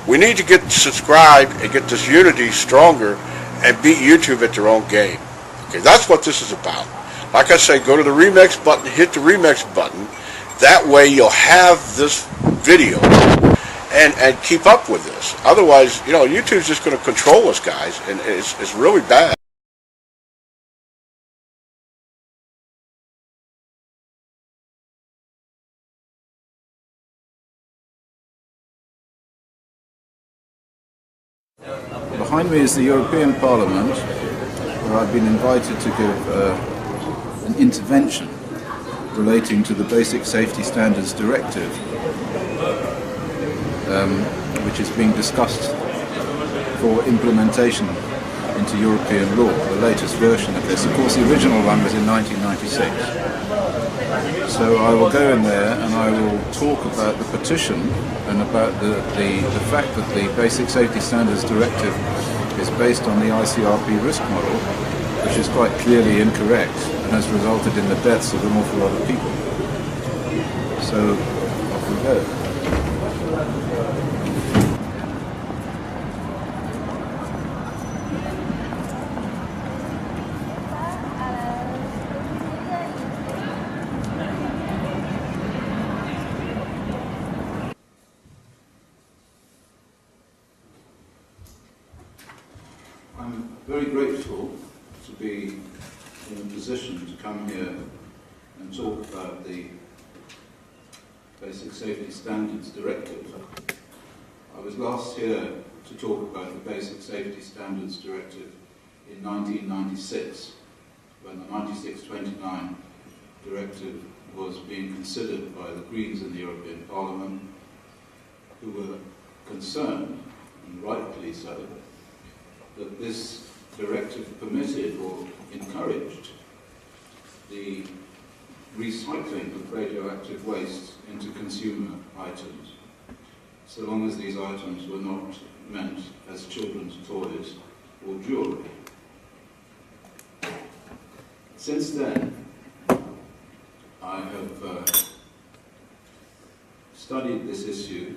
We need to get subscribed and get this unity stronger and beat YouTube at their own game. Okay, that's what this is about. Like I say, go to the remix button, hit the remix button. That way you'll have this video and keep up with this. Otherwise, YouTube's just going to control us, guys, and it's really bad. Behind me is the European Parliament, where I've been invited to give an intervention relating to the Basic Safety Standards Directive, which is being discussed for implementation into European law, the latest version of this. Of course, the original one was in 1996. So I will go in there and I will talk about the petition and about the fact that the Basic Safety Standards Directive is based on the ICRP risk model, which is quite clearly incorrect and has resulted in the deaths of an awful lot of people. So, off we go. I'm very grateful to be in a position to come here and talk about the Basic Safety Standards Directive. I was last here to talk about the Basic Safety Standards Directive in 1996, when the 96/29 directive was being considered by the Greens in the European Parliament, who were concerned, and rightfully so, that this directive permitted or encouraged the recycling of radioactive waste into consumer items, so long as these items were not meant as children's toys or jewellery. Since then, I have studied this issue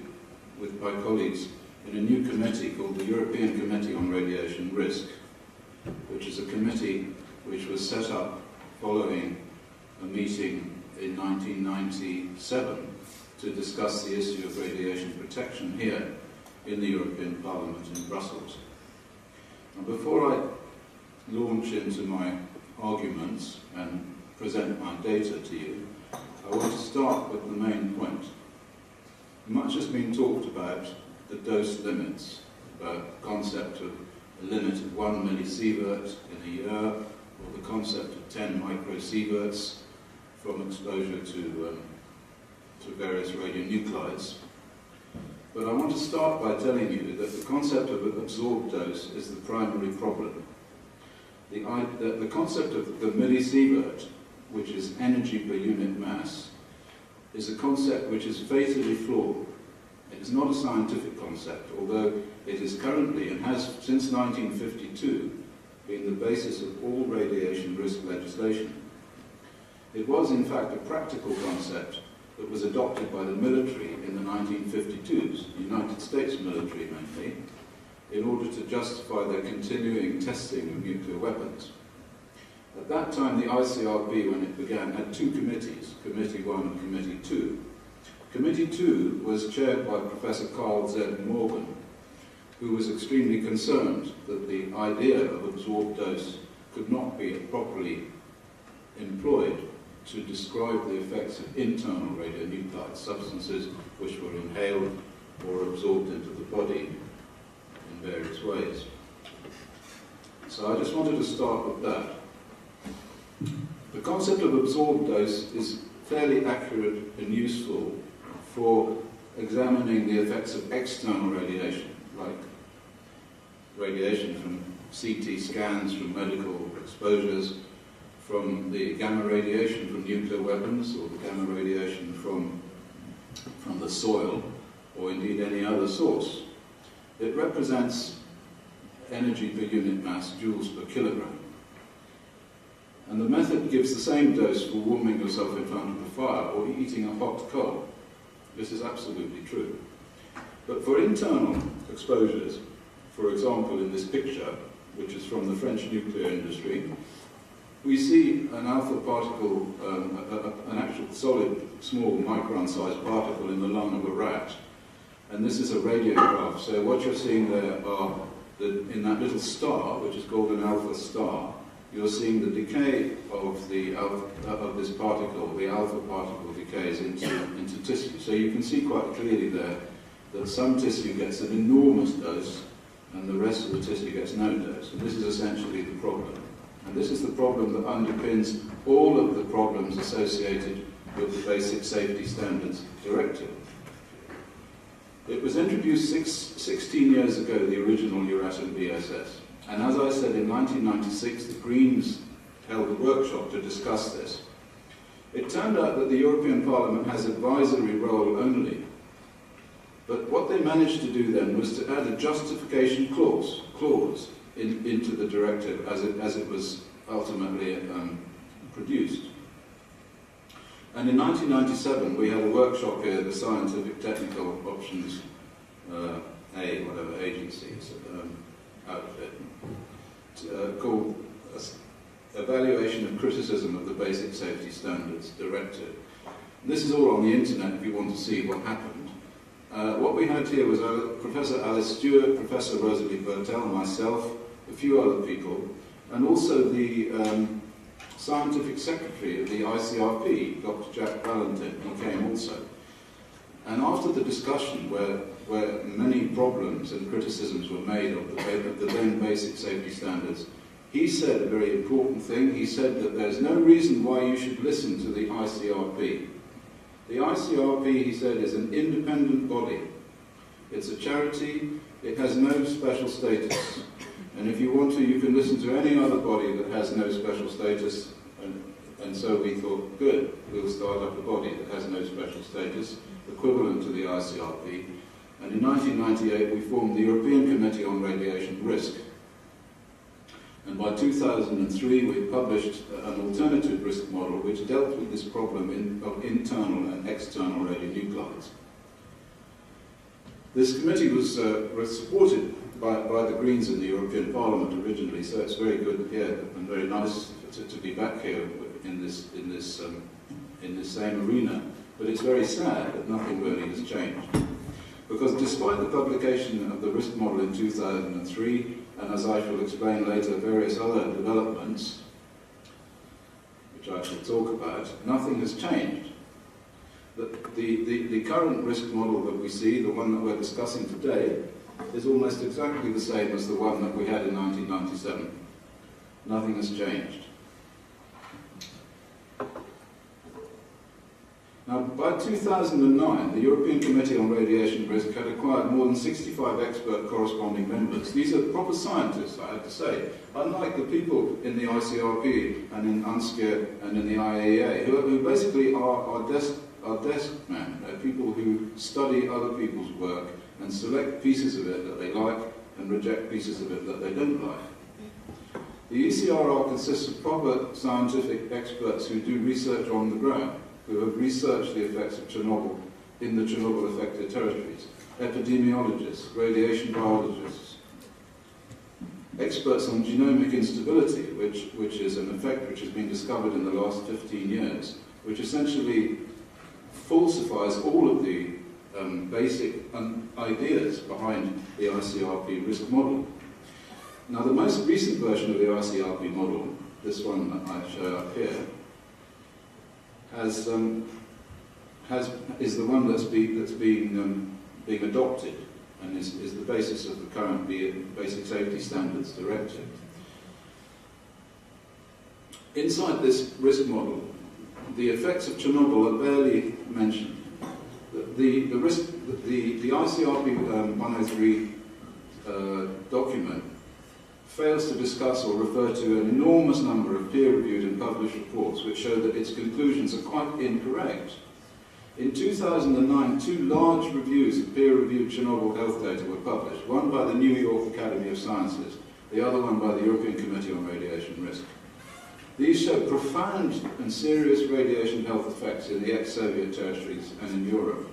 with my colleagues in a new committee called the European Committee on Radiation Risk, which is a committee which was set up following a meeting in 1997 to discuss the issue of radiation protection here in the European Parliament in Brussels. Now, before I launch into my arguments and present my data to you, I want to start with the main point. Much has been talked about the dose limits, about the concept of a limit of 1 millisievert in a year, or the concept of 10 microsieverts from exposure to various radionuclides. But I want to start by telling you that the concept of absorbed dose is the primary problem. The concept of the millisievert, which is energy per unit mass, is a concept which is fatally flawed. It is not a scientific concept, although it is currently, and has since 1952, been the basis of all radiation risk legislation. It was, in fact, a practical concept that was adopted by the military in the 1952s, the United States military mainly, in order to justify their continuing testing of nuclear weapons. At that time, the ICRP, when it began, had two committees, Committee 1 and Committee 2. Committee 2 was chaired by Professor Carl Z. Morgan, who was extremely concerned that the idea of absorbed dose could not be properly employed to describe the effects of internal radionuclides, substances which were inhaled or absorbed into the body in various ways. So I just wanted to start with that. The concept of absorbed dose is fairly accurate and useful for examining the effects of external radiation, like radiation from CT scans, from medical exposures, from the gamma radiation from nuclear weapons, or the gamma radiation from the soil, or indeed any other source. It represents energy per unit mass, joules per kilogram. And the method gives the same dose for warming yourself in front of the fire or eating a hot coal. This is absolutely true. But for internal exposures, for example in this picture, which is from the French nuclear industry, we see an alpha particle, an actual solid, small, micron-sized particle in the lung of a rat. And this is a radiograph. So what you're seeing there are, in that little star, which is called an alpha star, you're seeing the decay of this particle, the alpha particle decays into tissue. So you can see quite clearly there that some tissue gets an enormous dose and the rest of the tissue gets no dose. And this is essentially the problem. And this is the problem that underpins all of the problems associated with the Basic Safety Standards Directive. It was introduced 16 years ago, the original Euratom BSS. And as I said, in 1996, the Greens held a workshop to discuss this. It turned out that the European Parliament has advisory role only. But what they managed to do then was to add a justification clause into the directive as it was ultimately produced. And in 1997, we had a workshop here, the Scientific Technical Options whatever agencies outfit, called Evaluation of Criticism of the Basic Safety Standards Directive. This is all on the internet if you want to see what happened. What we had here was Professor Alice Stewart, Professor Rosalie Bertel, myself, a few other people, and also the Scientific Secretary of the ICRP, Dr. Jack Valentin, who came also. And after the discussion, where many problems and criticisms were made of the then basic safety standards, he said a very important thing. He said that there's no reason why you should listen to the ICRP. The ICRP, he said, is an independent body. It's a charity. It has no special status. And if you want to, you can listen to any other body that has no special status. And so we thought, good, we'll start up a body that has no special status, equivalent to the ICRP. And in 1998, we formed the European Committee on Radiation Risk. And by 2003, we published an alternative risk model which dealt with this problem of internal and external radionuclides. This committee was supported by the Greens in the European Parliament originally, so it's very good here and very nice to be back here in this same arena. But it's very sad that nothing really has changed. Because despite the publication of the risk model in 2003, and as I shall explain later, various other developments, which I shall talk about, nothing has changed. The current risk model that we see, the one that we're discussing today, is almost exactly the same as the one that we had in 1997. Nothing has changed. Now, by 2009, the European Committee on Radiation Risk had acquired more than 65 expert corresponding members. These are proper scientists, I have to say, unlike the people in the ICRP and in UNSCEAR and in the IAEA, who basically are desk men. They're people who study other people's work and select pieces of it that they like and reject pieces of it that they don't like. The ECRR consists of proper scientific experts who do research on the ground, who have researched the effects of Chernobyl in the Chernobyl-affected territories, epidemiologists, radiation biologists, experts on genomic instability, which is an effect which has been discovered in the last 15 years, which essentially falsifies all of the basic ideas behind the ICRP risk model. Now, the most recent version of the ICRP model, this one that I show up here, is the one that's being adopted and is the basis of the current Basic Safety Standards Directive. Inside this risk model, the effects of Chernobyl are barely mentioned. The ICRP 103 document fails to discuss or refer to an enormous number of peer-reviewed and published reports which show that its conclusions are quite incorrect. In 2009, two large reviews of peer-reviewed Chernobyl health data were published, one by the New York Academy of Sciences, the other one by the European Committee on Radiation Risk. These show profound and serious radiation health effects in the ex-Soviet territories and in Europe.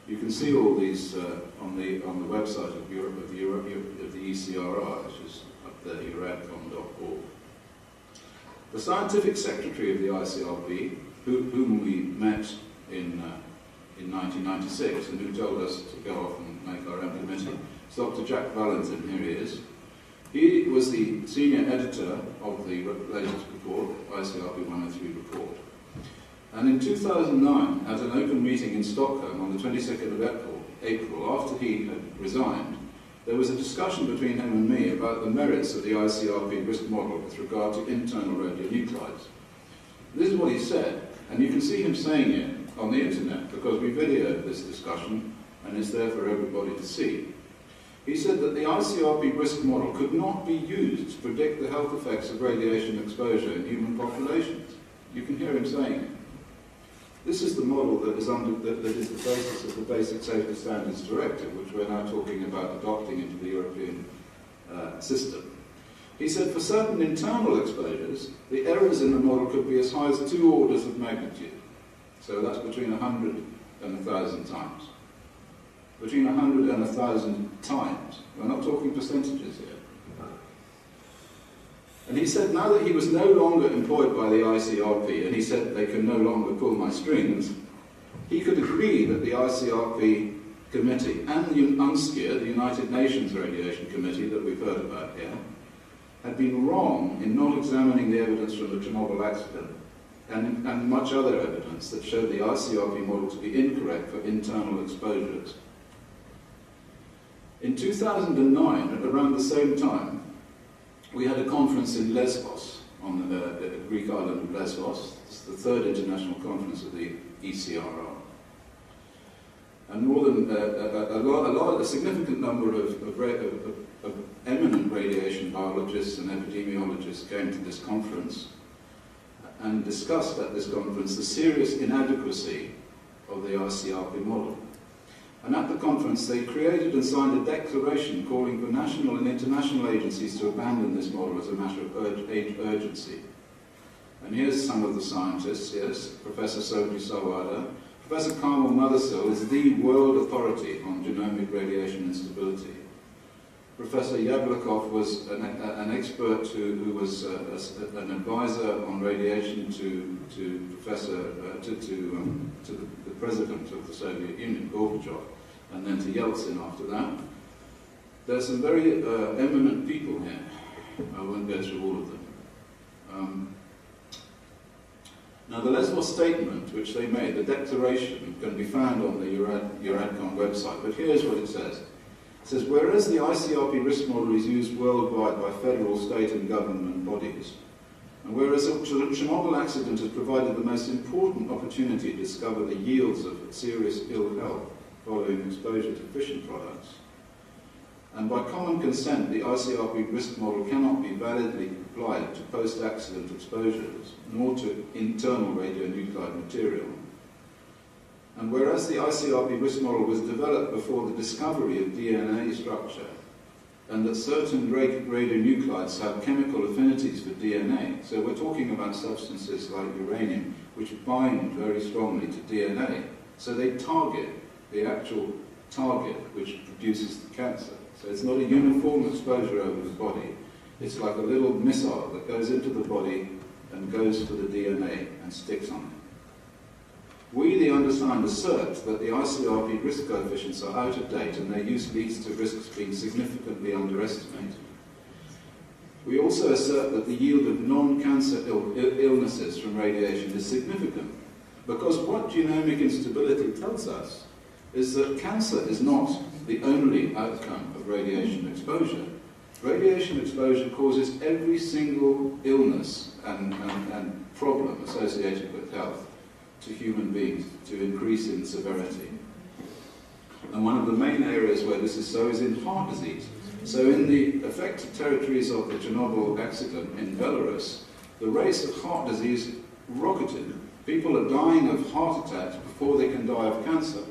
You can see all these on the website of the ECRI, which is up there, euradcom.org. The scientific secretary of the ICRP, whom we met in 1996 and who told us to go off and make our own committee, is Dr. Jack Valentin. Here he is. He was the senior editor of the latest report, ICRP 103 report. And in 2009, at an open meeting in Stockholm on the 22nd of April, after he had resigned, there was a discussion between him and me about the merits of the ICRP risk model with regard to internal radionuclides. This is what he said, and you can see him saying it on the internet because we videoed this discussion and it's there for everybody to see. He said that the ICRP risk model could not be used to predict the health effects of radiation exposure in human populations. You can hear him saying it. This is the model that is the basis of the Basic Safety Standards Directive, which we're now talking about adopting into the European system. He said for certain internal exposures, the errors in the model could be as high as 2 orders of magnitude. So that's between 100 and 1,000 times. Between 100 and 1,000 times. We're not talking percentages here. And he said now that he was no longer employed by the ICRP, and he said they can no longer pull my strings, he could agree that the ICRP committee and the UNSCEAR, the United Nations Radiation Committee that we've heard about here, had been wrong in not examining the evidence from the Chernobyl accident and much other evidence that showed the ICRP model to be incorrect for internal exposures. In 2009, at around the same time, we had a conference in Lesbos, on the Greek island of Lesbos. It's the 3rd international conference of the ECRI. And more than a significant number of eminent radiation biologists and epidemiologists came to this conference and discussed at this conference the serious inadequacy of the ICRP model. And at the conference, they created and signed a declaration calling for national and international agencies to abandon this model as a matter of urgency. And here's some of the scientists. Yes, Professor Sophie Sawada. Professor Carmel Mothersill is the world authority on genomic radiation instability. Professor Yablokov was an expert who was an advisor on radiation to the president of the Soviet Union, Gorbachev, and then to Yeltsin after that. There's some very eminent people here. I won't go through all of them. Now the Lesbos statement which they made, the declaration, can be found on the Euradcom website, but here's what it says. It says, whereas the ICRP risk model is used worldwide by federal, state and government bodies, and whereas the Chernobyl accident has provided the most important opportunity to discover the yields of serious ill health following exposure to fission products, and by common consent the ICRP risk model cannot be validly applied to post-accident exposures, nor to internal radionuclide material. And whereas the ICRP risk model was developed before the discovery of DNA structure, and that certain radionuclides have chemical affinities for DNA, so we're talking about substances like uranium, which bind very strongly to DNA, so they target the actual target which produces the cancer. So it's not a uniform exposure over the body, it's like a little missile that goes into the body and goes for the DNA and sticks on it. We, the undersigned, assert that the ICRP risk coefficients are out of date and their use leads to risks being significantly underestimated. We also assert that the yield of non-cancer illnesses from radiation is significant, because what genomic instability tells us is that cancer is not the only outcome of radiation exposure. Radiation exposure causes every single illness and problem associated with health to human beings to increase in severity. And one of the main areas where this is so is in heart disease. So in the affected territories of the Chernobyl accident in Belarus, the rates of heart disease rocketed. People are dying of heart attacks before they can die of cancer.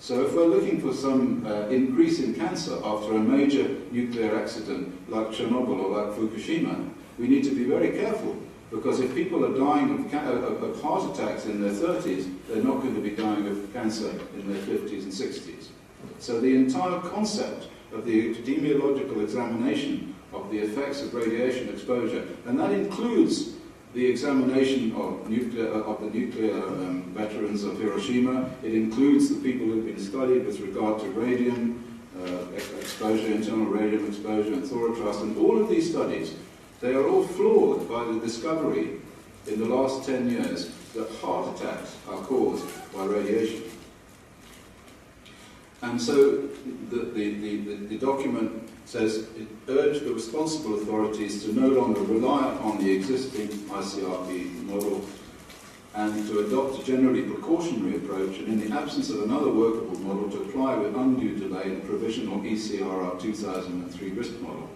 So if we're looking for some increase in cancer after a major nuclear accident like Chernobyl or like Fukushima, we need to be very careful, Because if people are dying of heart attacks in their 30s, they're not going to be dying of cancer in their 50s and 60s. So the entire concept of the epidemiological examination of the effects of radiation exposure, and that includes the examination of the nuclear veterans of Hiroshima. It includes the people who've been studied with regard to radium exposure, internal radium exposure, and thoratrust, and all of these studies, they are all flawed by the discovery in the last 10 years that heart attacks are caused by radiation. And so the document says it urged the responsible authorities to no longer rely upon the existing ICRP model and to adopt a generally precautionary approach, and in the absence of another workable model, to apply with undue delay the provisional ECRR 2003 risk model,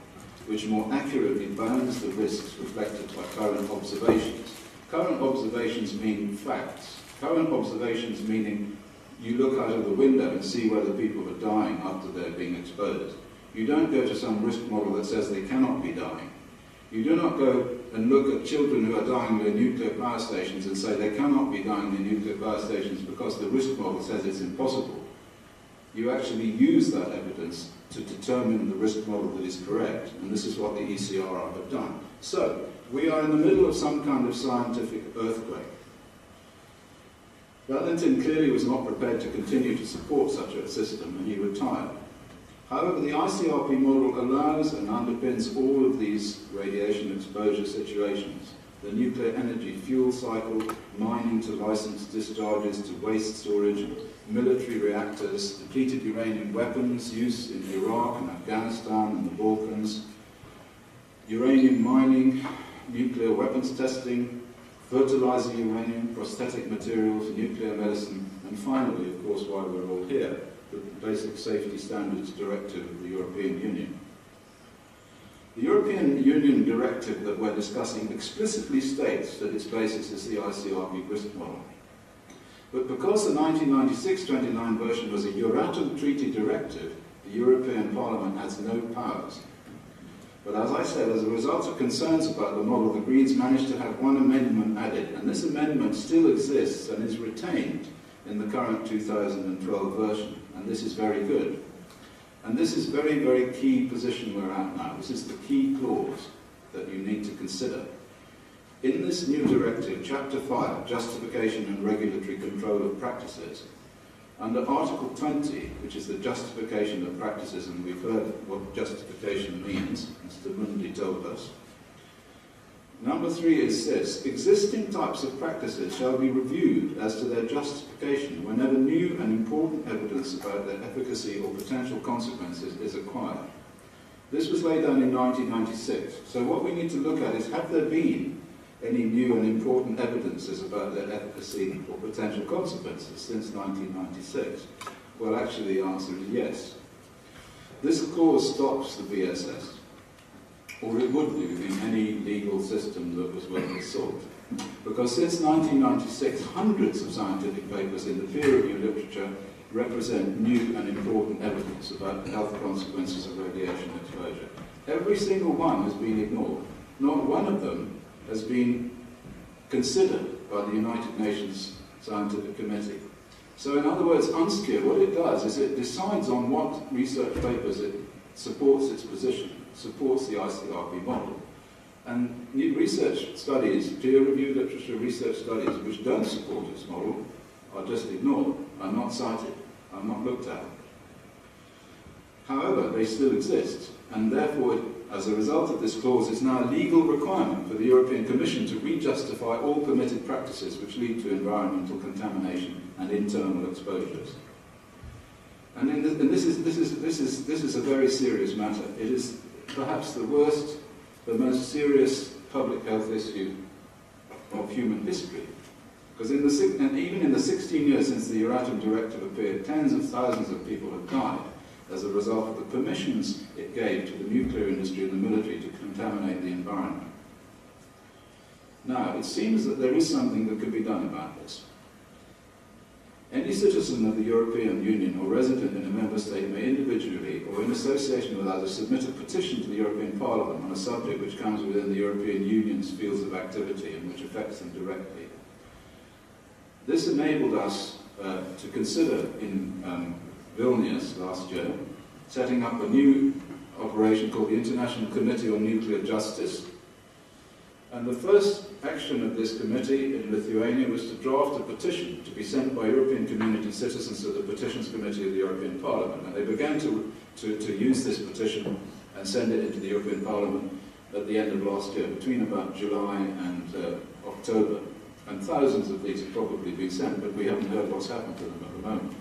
which more accurately bounds the risks reflected by current observations. Current observations mean facts. Current observations meaning you look out of the window and see whether people are dying after they're being exposed. You don't go to some risk model that says they cannot be dying. You do not go and look at children who are dying near nuclear power stations and say they cannot be dying near nuclear power stations because the risk model says it's impossible. You actually use that evidence to determine the risk model that is correct, and this is what the ECRR have done. So, we are in the middle of some kind of scientific earthquake. Valentin clearly was not prepared to continue to support such a system, and he retired. However, the ICRP model allows and underpins all of these radiation exposure situations. The nuclear energy fuel cycle, mining to licensed discharges to waste storage, military reactors, depleted uranium weapons, use in Iraq and Afghanistan and the Balkans, uranium mining, nuclear weapons testing, fertilizer uranium, prosthetic materials, nuclear medicine, and finally, of course, why we're all here, the Basic Safety Standards Directive of the European Union. The European Union directive that we're discussing explicitly states that its basis is the ICRP risk model. But because the 1996-29 version was a Euratom Treaty directive, the European Parliament has no powers. But as I said, as a result of concerns about the model, the Greens managed to have one amendment added, and this amendment still exists and is retained in the current 2012 version, and this is very good. And this is very, very key position we're at now. This is the key clause that you need to consider. In this new directive, Chapter 5, Justification and Regulatory Control of Practices, under Article 20, which is the justification of practices, and we've heard what justification means, Mr. Mundi told us. Number 3 is this: existing types of practices shall be reviewed as to their justification whenever new and important evidence about their efficacy or potential consequences is acquired. This was laid down in 1996, so what we need to look at is, have there been any new and important evidences about their efficacy or potential consequences since 1996? Well, actually the answer is yes. This clause stops the BSS, or it would do in any legal system that was worth the salt. Because since 1996, hundreds of scientific papers in the peer-reviewed literature represent new and important evidence about the health consequences of radiation exposure. Every single one has been ignored. Not one of them has been considered by the United Nations Scientific Committee. So in other words, UNSCEAR, what it does is it decides on what research papers it supports its position, supports the ICRP model. And research studies, peer-reviewed literature research studies, which don't support its model, are just ignored, are not cited, are not looked at. However, they still exist, and therefore, as a result of this clause, it's now a legal requirement for the European Commission to re-justify all permitted practices which lead to environmental contamination and internal exposures. And this is a very serious matter. It is perhaps the worst, the most serious public health issue of human history. Because even in the 16 years since the Euratom Directive appeared, tens of thousands of people have died as a result of the permissions it gave to the nuclear industry and the military to contaminate the environment. Now, it seems that there is something that could be done about this. Any citizen of the European Union or resident in a member state may individually or in a association with us, to submit a petition to the European Parliament on a subject which comes within the European Union's fields of activity and which affects them directly. This enabled us to consider in Vilnius last year setting up a new operation called the International Committee on Nuclear Justice. And the first action of this committee in Lithuania was to draft a petition to be sent by European Community citizens to the Petitions Committee of the European Parliament. And they began to use this petition and send it into the European Parliament at the end of last year, between about July and October. And thousands of these have probably been sent, but we haven't heard what's happened to them at the moment.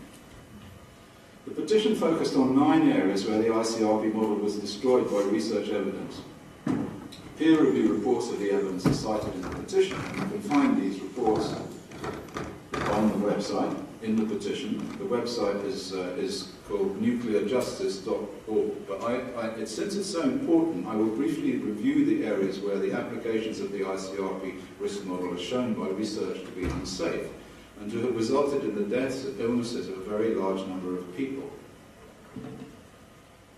The petition focused on 9 areas where the ICRP model was destroyed by research evidence. Peer review reports of the evidence are cited in the petition. You can find these reports on the website, in the petition. The website is called nuclearjustice.org. But since it's so important, I will briefly review the areas where the applications of the ICRP risk model are shown by research to be unsafe and to have resulted in the deaths and illnesses of a very large number of people.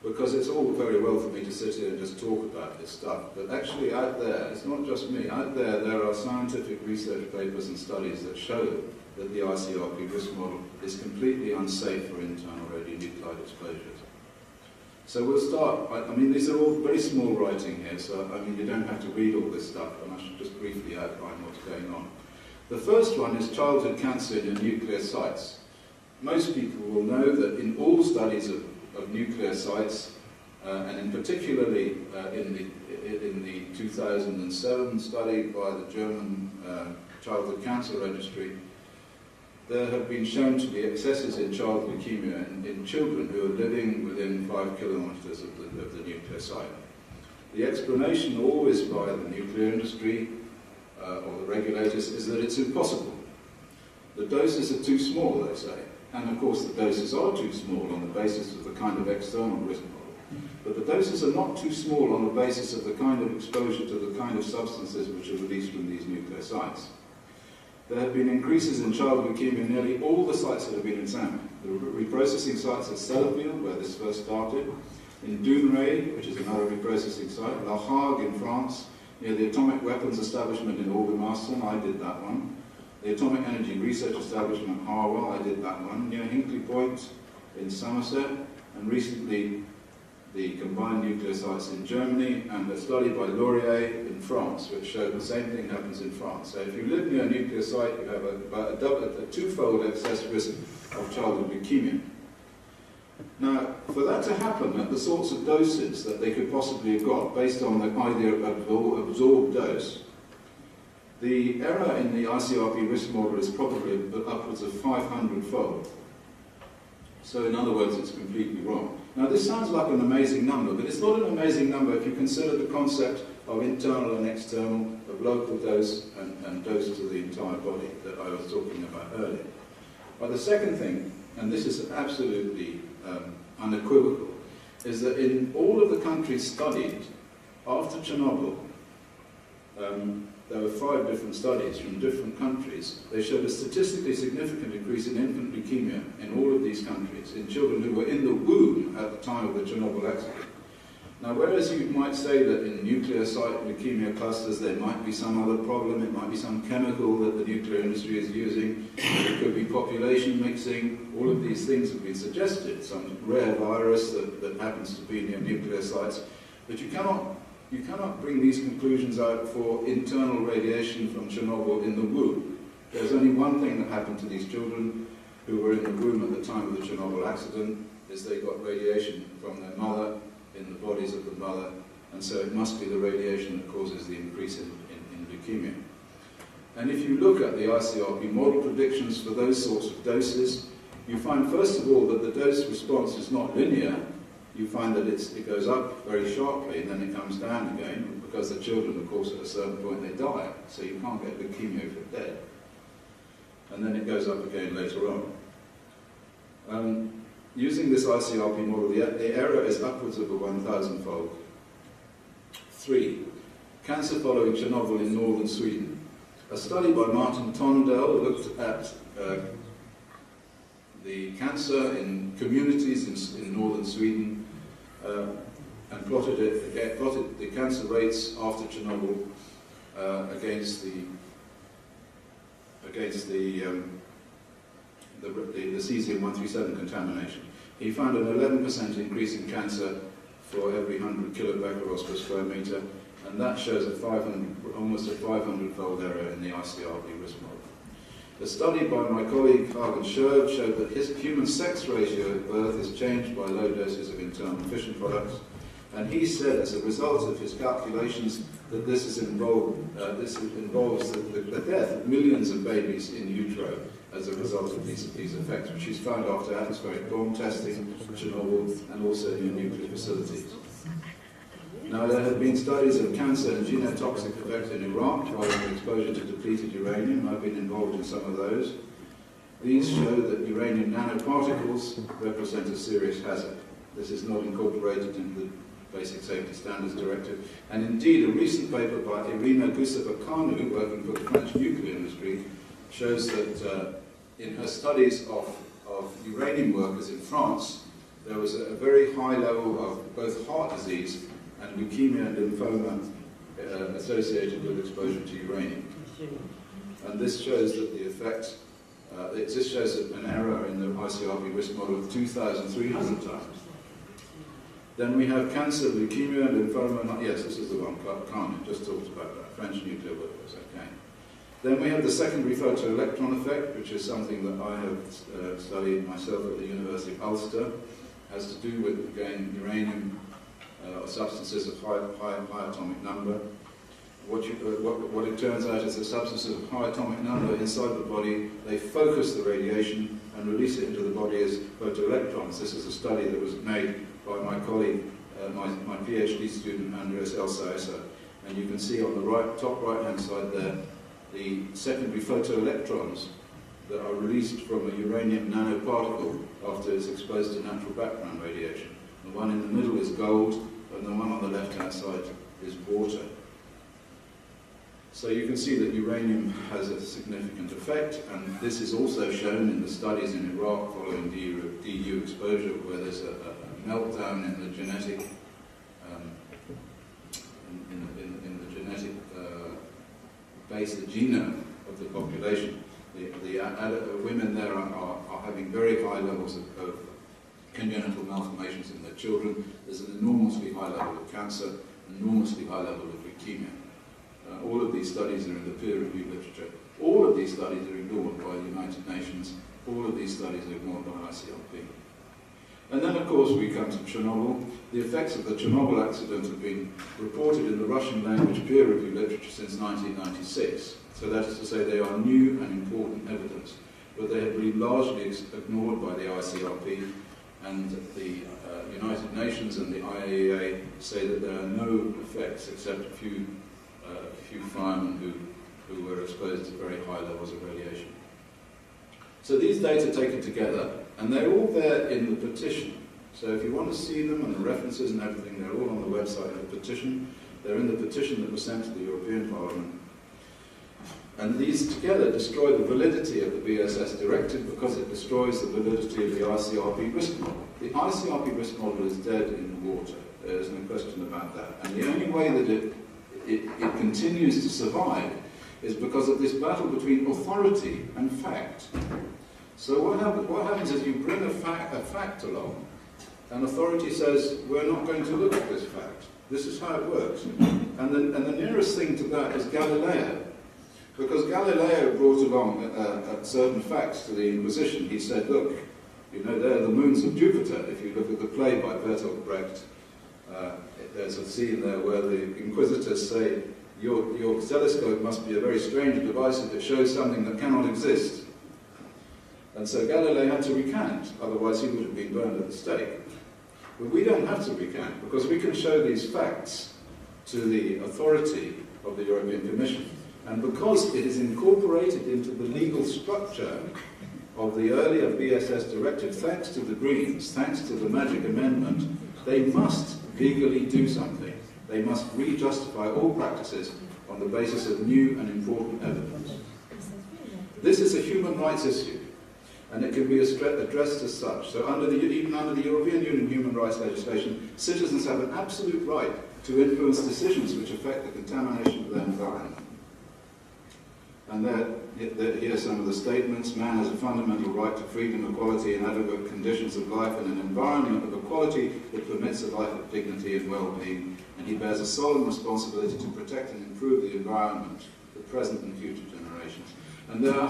Because it's all very well for me to sit here and just talk about this stuff, but actually out there, it's not just me, out there are scientific research papers and studies that show that the ICRP risk model is completely unsafe for internal radionuclide exposures. So we'll start, I mean these are all very small writing here, so I mean you don't have to read all this stuff, and I should just briefly outline what's going on. The first one is childhood cancer in nuclear sites. Most people will know that in all studies of nuclear sites, and in particularly in the 2007 study by the German Childhood Cancer Registry, there have been shown to be excesses in child leukemia in children who are living within 5 kilometers of the nuclear site. The explanation always by the nuclear industry or the regulators is that it's impossible. The doses are too small, they say. And of course the doses are too small on the basis of the kind of external risk model. But the doses are not too small on the basis of the kind of exposure to the kind of substances which are released from these nuclear sites. There have been increases in child leukemia in nearly all the sites that have been examined. The reprocessing sites at Sellafield, where this first started, in Dounreay, which is another reprocessing site, La Hague in France, near the Atomic Weapons Establishment in Aldermaston, I did that one. The Atomic Energy Research Establishment, Harwell, I did that one, near Hinkley Point in Somerset, and recently the combined nuclear sites in Germany, and a study by Laurier in France, which showed the same thing happens in France. So if you live near a nuclear site, you have about a twofold excess risk of childhood leukemia. Now, for that to happen at the sorts of doses that they could possibly have got, based on the idea of absorbed dose, the error in the ICRP risk model is probably upwards of 500-fold. So in other words, it's completely wrong. Now this sounds like an amazing number, but it's not an amazing number if you consider the concept of internal and external, of local dose and dose to the entire body that I was talking about earlier. But the second thing, and this is absolutely unequivocal, is that in all of the countries studied after Chernobyl, there were 5 different studies from different countries. They showed a statistically significant increase in infant leukemia in all of these countries, in children who were in the womb at the time of the Chernobyl accident. Now, whereas you might say that in nuclear site leukemia clusters there might be some other problem, it might be some chemical that the nuclear industry is using, it could be population mixing, all of these things have been suggested, some rare virus that happens to be near nuclear sites, but you cannot bring these conclusions out for internal radiation from Chernobyl in the womb. There's only one thing that happened to these children who were in the womb at the time of the Chernobyl accident, is they got radiation from their mother, in the bodies of the mother, and so it must be the radiation that causes the increase in leukemia. And if you look at the ICRP model predictions for those sorts of doses, you find first of all that the dose response is not linear. You find that it goes up very sharply and then it comes down again, because the children, of course, at a certain point they die, so you can't get leukemia if you're dead. And then it goes up again later on. Using this ICRP model, the error is upwards of a 1,000-fold. 3. Cancer following Chernobyl in northern Sweden. A study by Martin Tondell looked at the cancer in communities in northern Sweden and plotted the cancer rates after Chernobyl against the cesium-137 contamination. He found an 11% increase in cancer for every 100 kilobecquerels per square meter, and that shows almost a 500-fold error in the ICRP risk model. A study by my colleague Hagen Scherb showed that his human sex ratio at birth is changed by low doses of internal fission products, and he said as a result of his calculations that this involves the death of millions of babies in utero as a result of these effects, which he's found after atmospheric bomb testing, Chernobyl, and also in nuclear facilities. Now, there have been studies of cancer and genotoxic effects in Iraq following exposure to depleted uranium. I've been involved in some of those. These show that uranium nanoparticles represent a serious hazard. This is not incorporated into the Basic Safety Standards Directive. And indeed, a recent paper by Irina Guseva-Kanu, working for the French nuclear industry, shows that in her studies of uranium workers in France, there was a very high level of both heart disease and leukemia and lymphoma associated with exposure to uranium. And this shows that the effect, this shows an error in the ICRP risk model of 2,300 times. Then we have cancer, leukemia, and lymphoma. Yes, this is the one, Khan just talked about that, French nuclear workers, okay. Then we have the secondary photoelectron effect, which is something that I have studied myself at the University of Ulster. It has to do with, again, uranium substances of high atomic number. What it turns out is that substances of high atomic number inside the body, they focus the radiation and release it into the body as photoelectrons. This is a study that was made by my colleague, my PhD student, Andreas Elsaesser. And you can see on the top right-hand side there, the secondary photoelectrons that are released from a uranium nanoparticle after it's exposed to natural background radiation. The one in the middle is gold, and the one on the left-hand side is water. So you can see that uranium has a significant effect, and this is also shown in the studies in Iraq following DU exposure, where there's a meltdown in the genetic base, the genome of the population. The women there are having very high levels of congenital malformations in their children. There's an enormously high level of cancer, an enormously high level of leukemia. All of these studies are in the peer-reviewed literature. All of these studies are ignored by the United Nations. All of these studies are ignored by ICRP. And then, of course, we come to Chernobyl. The effects of the Chernobyl accident have been reported in the Russian language peer-reviewed literature since 1996. So that is to say they are new and important evidence, but they have been largely ignored by the ICRP, and the United Nations and the IAEA say that there are no effects except a few firemen who were exposed to very high levels of radiation. So these data taken together, and they're all there in the petition. So if you want to see them and the references and everything, they're all on the website of the petition. They're in the petition that was sent to the European Parliament. And these together destroy the validity of the BSS directive because it destroys the validity of the ICRP risk model. The ICRP risk model is dead in the water. There is no question about that. And the only way that it continues to survive is because of this battle between authority and fact. So what happens is you bring a fact along, and authority says, we're not going to look at this fact. This is how it works. And the nearest thing to that is Galileo. Because Galileo brought along certain facts to the Inquisition. He said, look, you know, they're the moons of Jupiter. If you look at the play by Bertolt Brecht, there's a scene there where the Inquisitors say, your telescope must be a very strange device if it shows something that cannot exist. And so Galileo had to recant, otherwise he would have been burned at the stake. But we don't have to recant, because we can show these facts to the authority of the European Commission. And because it is incorporated into the legal structure of the earlier BSS directive, thanks to the Greens, thanks to the Magic Amendment, they must legally do something. They must re-justify all practices on the basis of new and important evidence. This is a human rights issue. and it can be addressed as such. So even under the European Union human rights legislation, citizens have an absolute right to influence decisions which affect the contamination of their environment. And here are some of the statements. Man has a fundamental right to freedom, equality, and adequate conditions of life in an environment of equality that permits a life of dignity and well-being, and he bears a solemn responsibility to protect and improve the environment for present and future generations. And there's a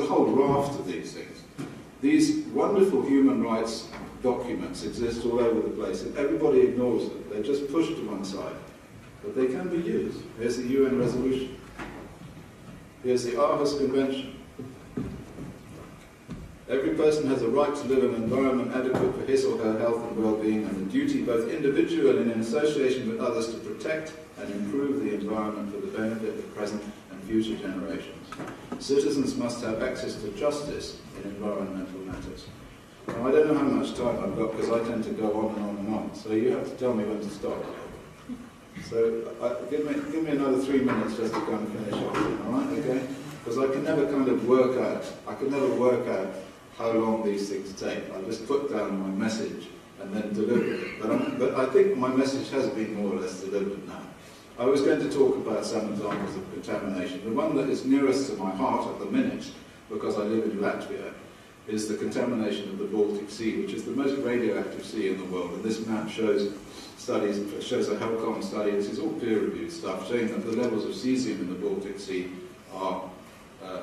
whole raft of these things. These wonderful human rights documents exist all over the place, and everybody ignores them. They're just pushed to one side. But they can be used. Here's the UN resolution. Here's the Aarhus Convention. Every person has a right to live in an environment adequate for his or her health and well-being, and a duty, both individual and in association with others, to protect and improve the environment for the benefit of present and future generations. Citizens must have access to justice in environmental matters. Now, I don't know how much time I've got, because I tend to go on and on and on, so you have to tell me when to stop. So give me another 3 minutes just to go and finish off, all right, okay? Because I can never kind of work out how long these things take. I just put down my message and then deliver it. But I think my message has been more or less delivered now. I was going to talk about some examples of contamination. The one that is nearest to my heart at the minute, because I live in Latvia, is the contamination of the Baltic Sea, which is the most radioactive sea in the world. And this map shows a HELCOM study. This is all peer-reviewed stuff, showing that the levels of cesium in the Baltic Sea are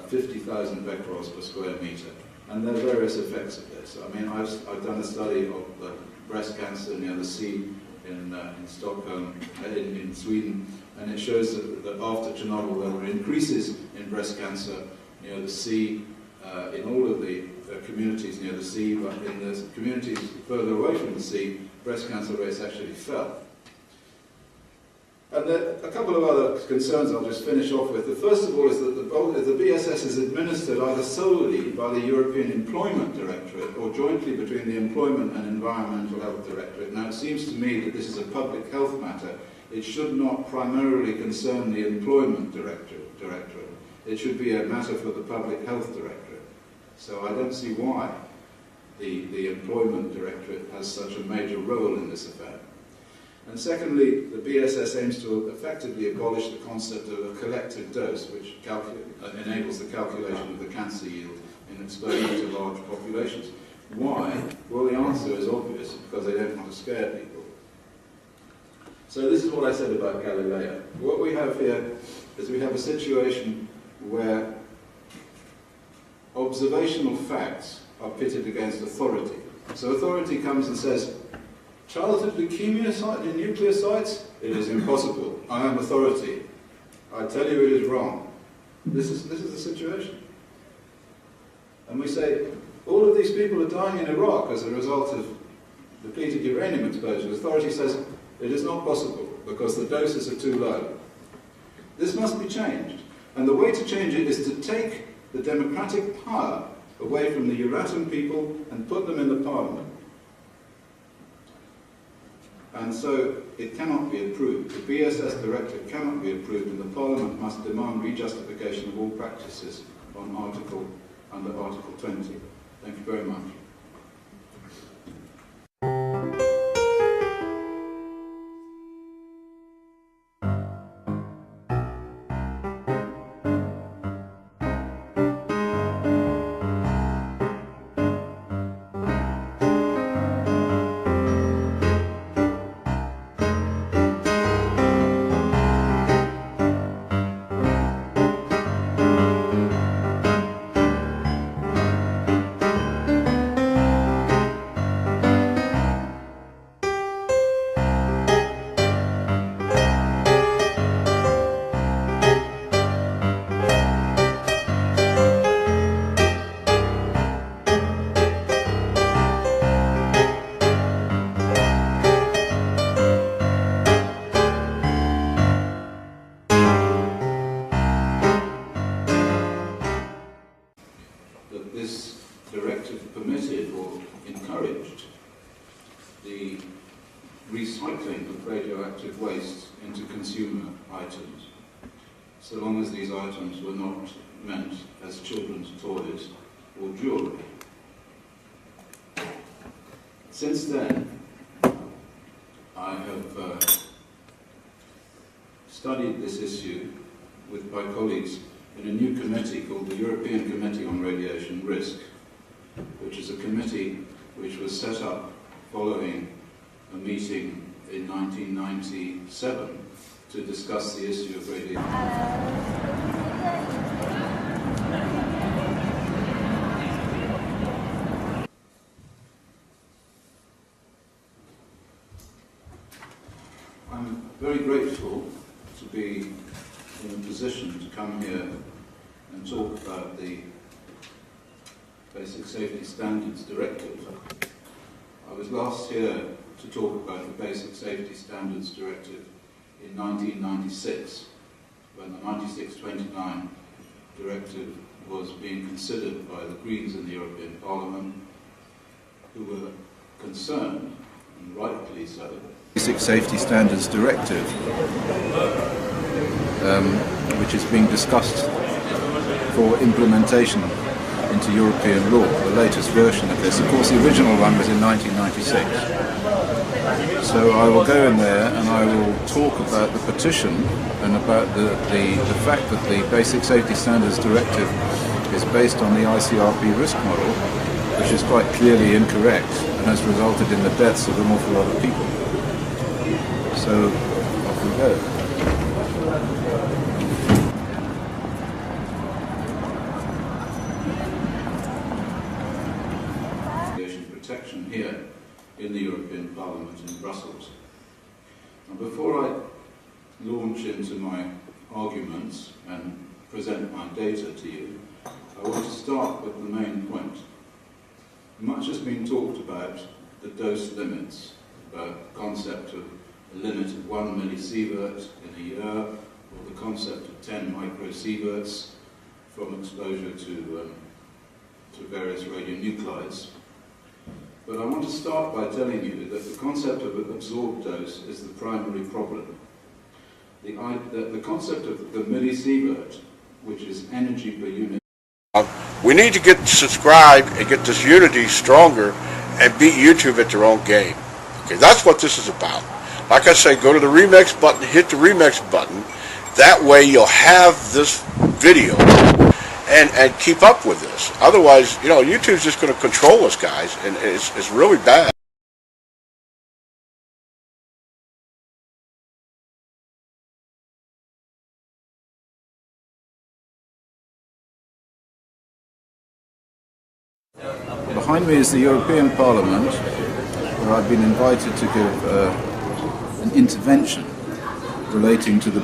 50,000 becquerels per square metre. And there are various effects of this. I mean, I've done a study of breast cancer near the sea in Stockholm, in Sweden, and it shows that after Chernobyl there were increases in breast cancer near the sea, in all of the communities near the sea, but in the communities further away from the sea, breast cancer rates actually fell. And there are a couple of other concerns I'll just finish off with. The first of all is that the BSS is administered either solely by the European Employment Directorate or jointly between the Employment and Environmental Health Directorate. Now, it seems to me that this is a public health matter. It should not primarily concern the Employment Directorate. It should be a matter for the Public Health Directorate. So I don't see why the Employment Directorate has such a major role in this affair. And secondly, the BSS aims to effectively abolish the concept of a collective dose, which enables the calculation of the cancer yield in exposure to large populations. Why? Well, the answer is obvious, because they don't want to scare people. So this is what I said about Galileo. What we have here is we have a situation where observational facts are pitted against authority. So authority comes and says, childhood leukemia site in nuclear sites? It is impossible. I am authority. I tell you it is wrong. This is the situation. And we say, all of these people are dying in Iraq as a result of depleted uranium exposure. Authority says, it is not possible because the doses are too low. This must be changed. And the way to change it is to take the democratic power away from the Euratom people and put them in the parliament. And so it cannot be approved. The BSS directive cannot be approved, and the Parliament must demand rejustification of all practices under Article 20. Thank you very much. Recycling of radioactive waste into consumer items, so long as these items were not meant as children's toys or jewellery. Since then, I have studied this issue with my colleagues in a new committee called the European Committee on Radiation Risk, which is a committee which was set up following a meeting in 1997 to discuss the issue of radiation. I'm very grateful to be in a position to come here and talk about the Basic Safety Standards Directive. I was last here to talk about the Basic Safety Standards Directive in 1996, when the 96/29 directive was being considered by the Greens in the European Parliament, who were concerned, and rightly so. Basic Safety Standards Directive, which is being discussed for implementation into European law, the latest version of this. Of course, the original one was in 1996. So I will go in there and I will talk about the petition and about the fact that the Basic Safety Standards Directive is based on the ICRP risk model, which is quite clearly incorrect and has resulted in the deaths of an awful lot of people. So, off we go. Protection here in the European Parliament in Brussels. Now, before I launch into my arguments and present my data to you, I want to start with the main point. Much has been talked about the dose limits, about the concept of a limit of 1 millisievert in a year, or the concept of 10 microsieverts from exposure to various radionuclides. But I want to start by telling you that the concept of an absorbed dose is the primary problem. The concept of the millisievert, which is energy per unit. We need to get subscribed and get this unity stronger and beat YouTube at their own game. Okay, that's what this is about. Like I say, go to the remix button, hit the remix button. That way you'll have this video and keep up with this. Otherwise, you know, YouTube's just going to control us, guys, and it's really bad. Behind me is the European Parliament, where I've been invited to give an intervention relating to the